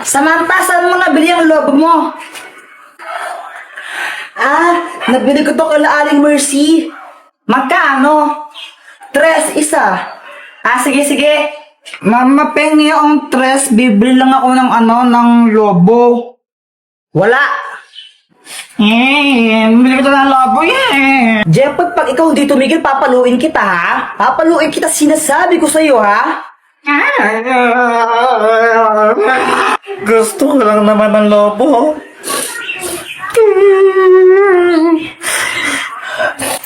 Samantha, saan mo nabili ang lobo mo? Nabili ko to kay Aling Mercy. Magkano? 3 isa. Sige, sige. Mama, pengi akong 3. Bibili lang ako ng lobo. Wala. Bibili ko to ng lobo Jepot, pag ikaw hindi tumigil, papaluin kita, ha? Papaluin kita, sinasabi ko sa'yo, ha? Gusto ko lang naman ng lobo.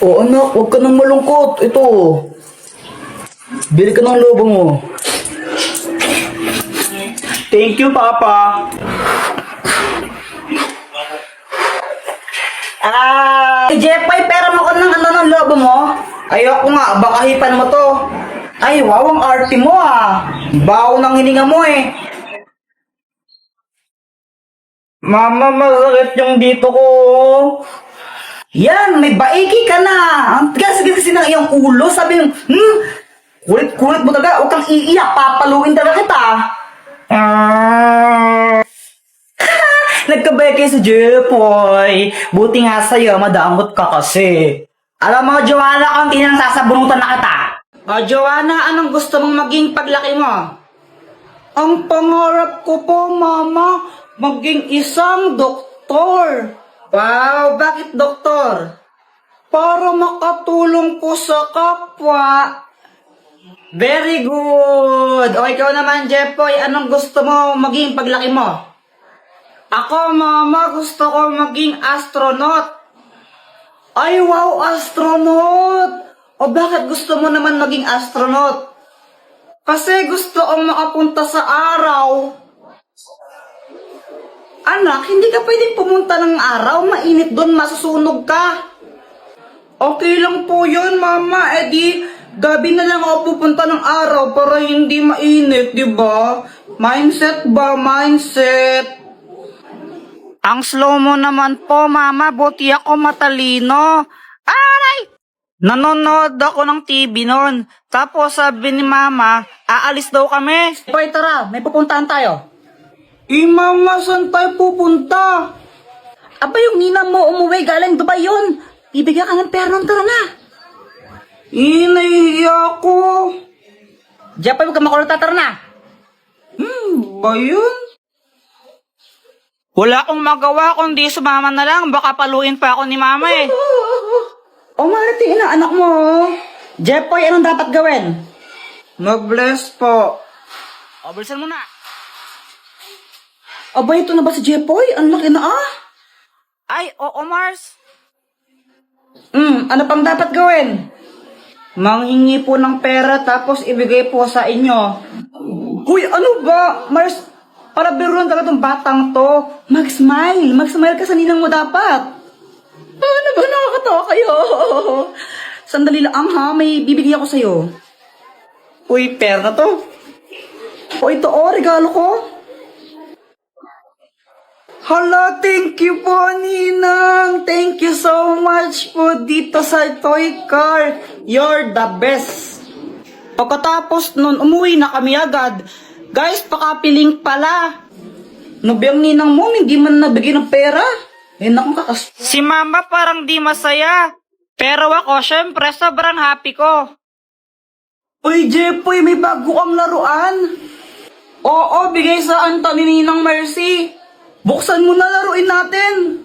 Anak, huwag ka nang malungkot. Ito. Bili ka ng lobo mo. Thank you, Papa. Jepay, pera mo ka ng lobo mo? Ayoko nga, baka hipan mo to. Ay, wow, ang arte mo Bawo ng hininga mo Mama, masakit yung dito ko. Yan, may baiki ka na. Ang tigas kasi ng iyong ulo. Sabi yung, kulit-kulit mo talaga. Huwag kang iiyak. Papaluin talaga kita. Nagkabay kayo sa Jepoy. Buti nga sa'yo, madaangot ka kasi. Alam mo, Joanna, kung tinang sasabunutan na kita. Joanna, anong gusto mong maging paglaki mo? Ang pangarap ko po, Mama, maging isang doktor. Wow, bakit doktor? Para makatulong po sa kapwa. Very good. O ikaw naman, Jepoy, anong gusto mo maging paglaki mo? Ako, Mama, gusto ko maging astronaut. Ay, wow, astronaut. O bakit gusto mo naman maging astronaut? Kasi gusto kong makapunta sa araw. Anak, hindi ka pwedeng pumunta ng araw. Mainit doon, masusunog ka. Okay lang po yun, Mama. Gabi na lang ako pupunta ng araw para hindi mainit, di ba? Mindset ba? Mindset. Ang slow mo naman po, Mama. Buti ako matalino. Aray! Nanonood ako ng TV noon. Tapos sabi ni Mama, aalis daw kami. Boy, tara, may pupuntahan tayo. Mama, saan tayo pupunta? Aba, yung ninang mo umuwi galing Dubai yun. Bibigyan ka ng pera ng tara na. Nahihiya ko. Diyan huwag ka makulot, tara na. Ba yun? Wala akong magawa kundi sumama na lang. Baka paluin pa ako ni Mama marating na anak mo. Jepoy, anong dapat gawin? Mag-bless po. Bilisan mo na. Aba, ito na ba si Jepoy? Ang laki na Ay, oo, Mars. Ano pang dapat gawin? Manghingi po ng pera tapos ibigay po sa inyo. Uy, ano ba? Mars, para biruan talaga itong batang to. Mag-smile. Mag-smile ka sa ninang mo dapat. Ano ba? Nakakatawa kayo. Sandali lang may bibigyan ako sa'yo. Uy, pera na to. O ito regalo ko. Hala, thank you po, Ninang. Thank you so much po dito sa toy car. You're the best. Pagkatapos nun, umuwi na kami agad. Guys, pakapiling pala. Nobiyang Ninang mo, hindi man nabigyan ng pera. Si Mama parang di masaya. Pero ako, syempre, sobrang happy ko. Uy, Jepoy, may bago kang laruan. Oo, bigay sa Anthony Ninang Mercy. Buksan mo na, laruin natin.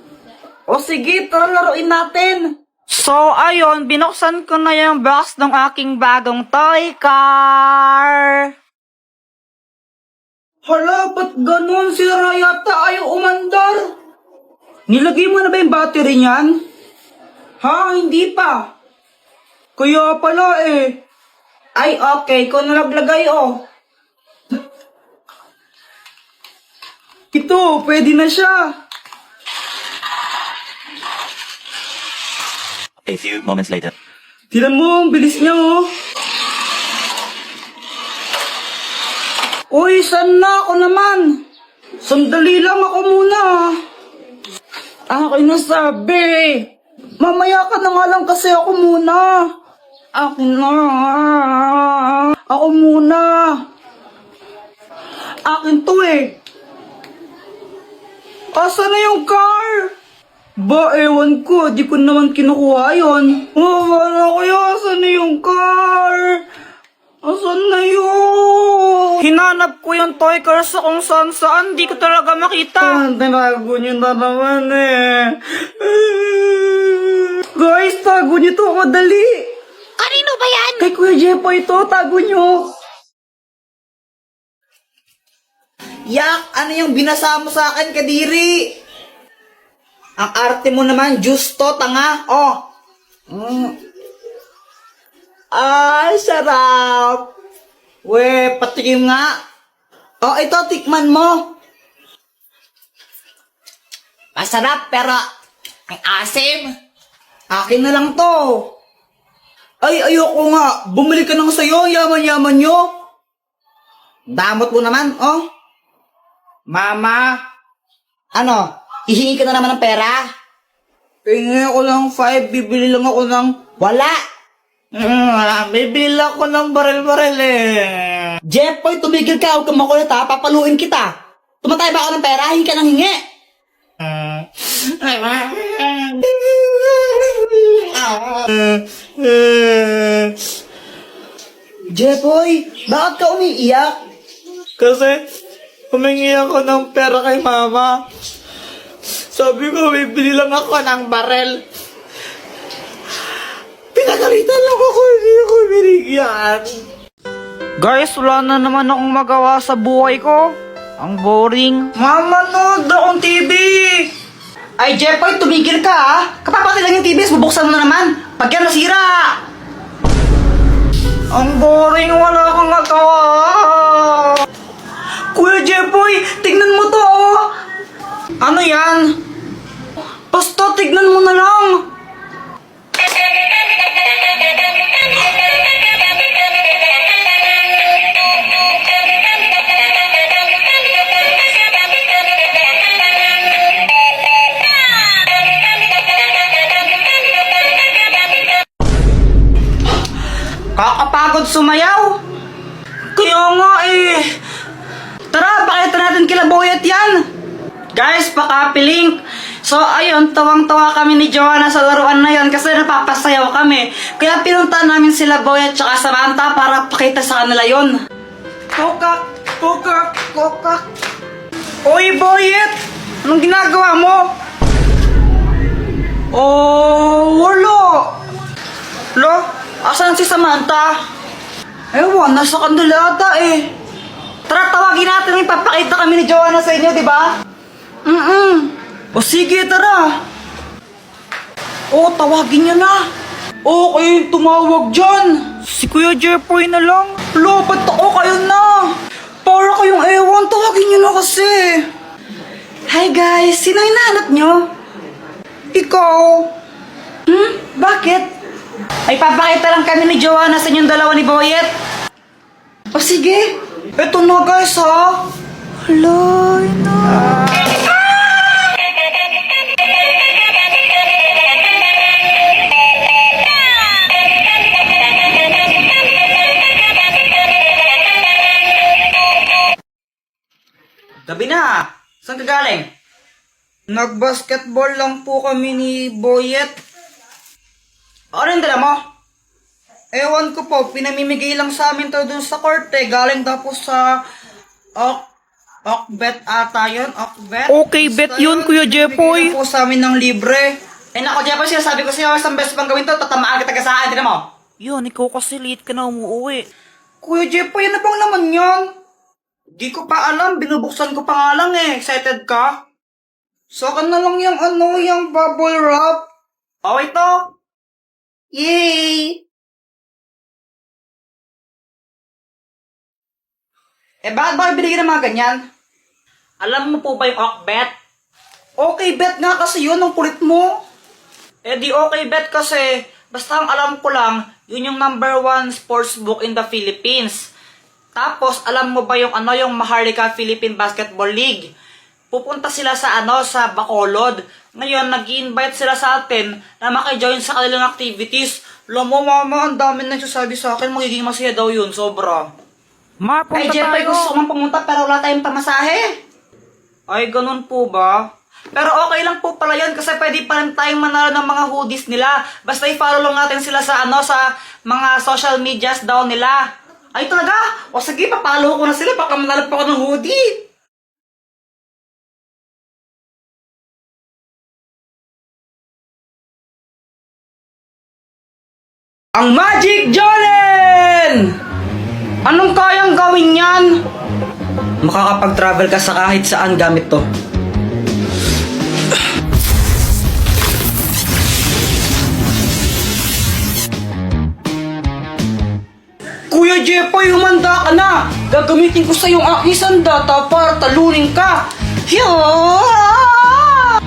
O sige, tara laruin natin. So, ayun, binuksan ko na yung box ng aking bagong toy car. Hala, ba't ganun? Si Rayata ayaw umandar. Nilagay mo na ba yung battery niyan? Hindi pa. Kaya pala Ay, okay. Kung naglagay Ito, pwede na siya. A few moments later. Tignan mo, ang bilis niya Uy, saan na ako naman? Sandali lang ako muna. Akin na sabi. Mamaya ka na nga lang kasi ako muna. Akin na. Ako muna. Akin to eh. Asa na yung car? Ba, ewan ko. Di ko naman kinukuha yun. Oh, wala ko yun. Asa na yung car? Asan na yun? Hinanap ko yung toy car sa kung saan. Di ko talaga makita. Tinago niyo na naman eh. Guys, tago niyo to. Madali. Kanino ba yan? Kay Kuya Jepo ito. Tago niyo. Yak, ano yung binasa mo sa akin, Kadiri? Ang arte mo naman, juice to, tanga. Oh. Ah, sarap. We, patikim nga. Oh, ito, tikman mo. Masarap, pero ang asim. Akin na lang to. Ay, ayoko nga. Bumili ka ng sayo, yaman-yaman nyo. Damot mo naman, oh. Mama, ano, hihingi ka na naman ng pera? Hingi ako ng 5, bibili lang ako ng... Wala! Bibili ako ng baril-baril eh. Jeffoy, tumigil ka, huwag kang makulit ha, papaluin kita. Tumatay ba ako ng pera? Hingi ka ng hingi. Jeffoy, bakit ka umiiyak? Kasi, humingi ako ng pera kay mama. Sabi ko, bibili lang ako ng barel. Pinagalitan lang ako, hindi ako binigyan. Guys, wala na naman akong magawa sa buhay ko. Ang boring. Mama, nood akong TV. Ay, Jeffoy, tumigil ka ha. Kapapatid lang yung TV, bubuksan mo na naman. Pag yan nasira. Ang boring, wala akong magawa. Kuya Jeffoy, tignan mo to oh. Ano yan? Basta tignan mo na lang. Kakapagod sumayaw. Kaya nga eh. Tara, pakita natin kila Boyet yan. Guys, paka-link. So, ayun, tawang-tawa kami ni Joanna sa laruan na yan kasi napapasayaw kami. Kaya pinunta namin sila Boyet tsaka Samantha para pakita sa kanila yon. Kokak, kokak, kokak. Oy, Boyet! Anong ginagawa mo? Oh, wala. Lo, asan si Samantha? Ewan, nasa kanila ata eh. Tara, tawagin natin, ipapakita kami ni Joanna sa inyo, di ba? O sige, tara. O, tawagin niyo na. Okay, tumawag dyan. Si Kuya Jeffoy na lang. Lobat ako kayo na. Para kayong ewan, tawagin niyo na kasi. Hi guys, sino hinahanap niyo? Ikaw. Bakit? Ay, papakita lang kami ni Joanna sa inyong dalawa ni Boyet. O sige. Eto na guys ha. Hala, ina. Gabi na. Saan ka galing? Nag-basketball lang po kami ni Boyet. Ano yung dala mo? Ewan ko po, pinamimigay lang sa amin to dun sa court eh. Galing tapos sa Okbet ata yun, Okbet. Okay, bet yun, Kuya Jeffoy. Pinamimigay lang po sa amin ng libre. Eh nako Jeffoy, sinasabi ko sa'yo, isang beses pang gawin to, tatamaan kita ka sa akin, tinan mo. Yun, ikaw kasi late ka na umuwi. Kuya Jeffoy, ano bang naman yun? Di ko pa alam, binubuksan ko pa nga lang eh. Excited ka? So, na lang yung yung bubble wrap. Oh, ito. Yay! Eh, bakit binigyan ng mga ganyan? Alam mo po ba yung Okbet? Okay, bet nga kasi yun, ang kulit mo. Eh, di okay, bet kasi, basta ang alam ko lang, yun yung #1 sports book in the Philippines. Tapos, alam mo ba yung yung Maharlika Philippine Basketball League? Pupunta sila sa sa Bacolod. Ngayon, nag-i-invite sila sa atin na makijoin sa kanilang activities. Alam mo, mama, ang dami nagsasabi sa akin, magiging masaya daw yun, sobra. Ma, Ay, punta Jeffoy, tayo. gusto ko man pumunta pero wala tayong pamasahe. Ay, ganun po ba? Pero okay lang po pala yun kasi pwede pa rin tayong manalo ng mga hoodies nila. Basta i-follow lang natin sila sa sa mga social medias daw nila. Ay, talaga? O sige, papalo ko na sila. Baka manalo pa ako ng hoodie. Ang Magic Jolen! Anong kayang gawin yan? Makakapag-travel ka sa kahit saan gamit to. Kuya Jeffoy, humanda ka na! Gagamitin ko sa iyong aking sandata para talunin ka!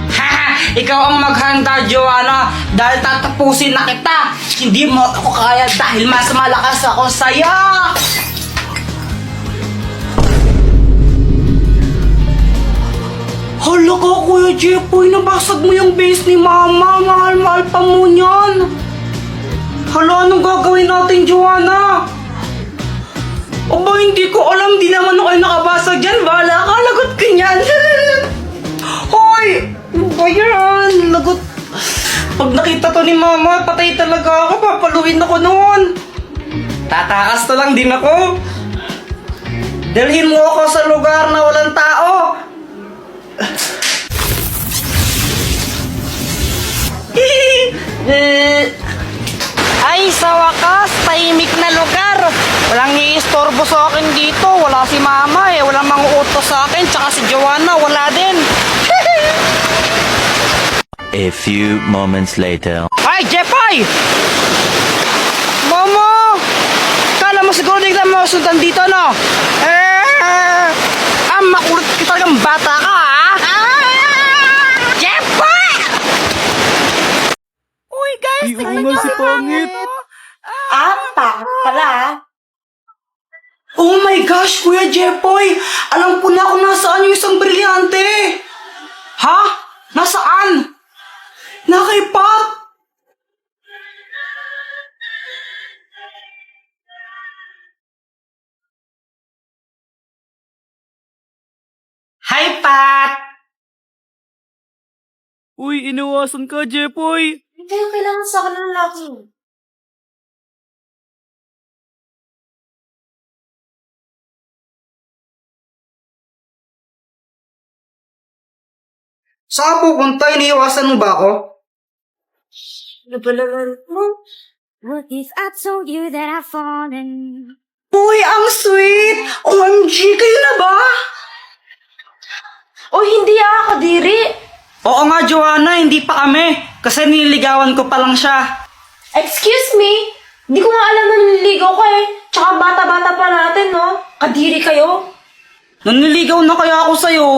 Ha! Ikaw ang maghanda, Joanna, dahil tatapusin na kita! Hindi mo ako kaya dahil mas malakas ako sa'yo! Hala ka, Kuya Jeffoy, nabasag mo yung base ni Mama. Mahal-mahal pa mo niyan. Hala, anong gagawin natin, Joanna? Aba, hindi ko alam. Di naman ako nakabasag dyan. Bahala ka, lagot ka niyan. Hoy! Ano ba yan? Lagot. Pag nakita to ni Mama, patay talaga ako. Papaluin ako noon. Tatakas na lang din ako. Dalhin mo ako sa lugar na walang tao. Ay, sa wakas, tahimik na lugar. Walang iistorbo sa akin dito. Wala si Mama eh. Walang manguutos sa akin. Tsaka si Joanna, wala din. A few moments later. Ay, Jeffoy! Mama! Kala mo siguro di ka masundan dito, no? Makulit ka talagang bata ka, ha? Jeffoy! Uy, guys, Ay, oo tingnan nga, niyo si Pangit. Pangit pala. Oh my gosh, Kuya Jeffoy! Alam ko na kung nasaan yung isang brilyante! Ha? Nasaan? Nakaipat! Hi, Pat! Uy, inawasan ka, Jeffoy. Hindi yung kailangan sa akin ng lalaki. Saan pupunta? Iniiwasan mo ba ako? Nabalalan mo. What if I told you that I've fallen? Uy, ang sweet! OMG, kayo na ba? Oh, hindi Kadiri. Oo nga, Joanna, hindi pa kami. Kasi nililigawan ko pa lang siya. Excuse me? Hindi ko nga alam na nililigaw ka eh. Tsaka bata-bata pa natin, no? Kadiri kayo. Naniligaw na kaya ako sa'yo.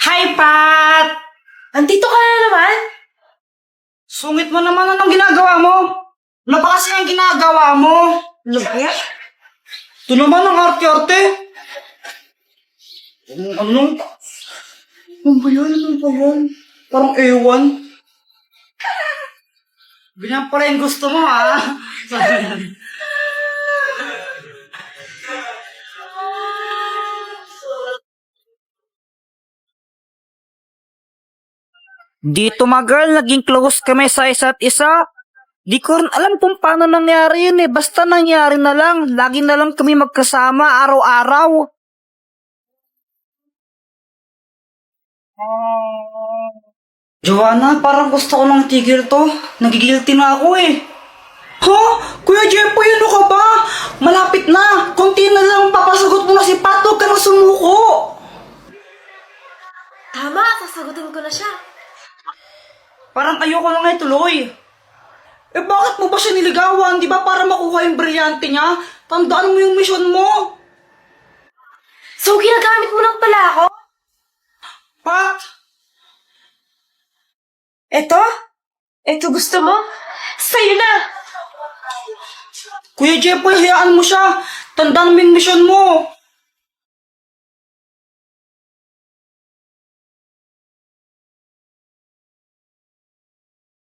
Hi, Pat! Andito ka na naman? Sungit mo naman, anong ginagawa mo? Ano ba kasi ang ginagawa mo? Ano ba yan? Ito naman ang arte-arte. Ano? Ano ba yan? Ano ba yan? Parang ewan. Ganyan pala yung gusto mo, ha? Dito mga girl, naging close kami sa isa't isa. Di ko rin alam kung paano nangyari yun eh. Basta nangyari na lang. Lagi na lang kami magkasama araw-araw. Joanna, parang gusto ko nang tigil to. Nagigilty na ako eh. Ha? Kuya Jeffoy, ano ka ba? Malapit na. Kunti na lang papasagot mo na si Pat. Huwag ka nang sumuko. Tama, sasagutin ko na siya. Parang ayoko na nga ituloy. Eh bakit mo ba siya niligawan? Di ba para makuha yung brilyante niya? Tandaan mo yung mission mo. So, ginagamit mo lang pala ako? Pat! Eto? Eto gusto mo? Sa'yo na! Kuya Jeffoy, hayaan mo siya. Tandaan mo yung mission mo.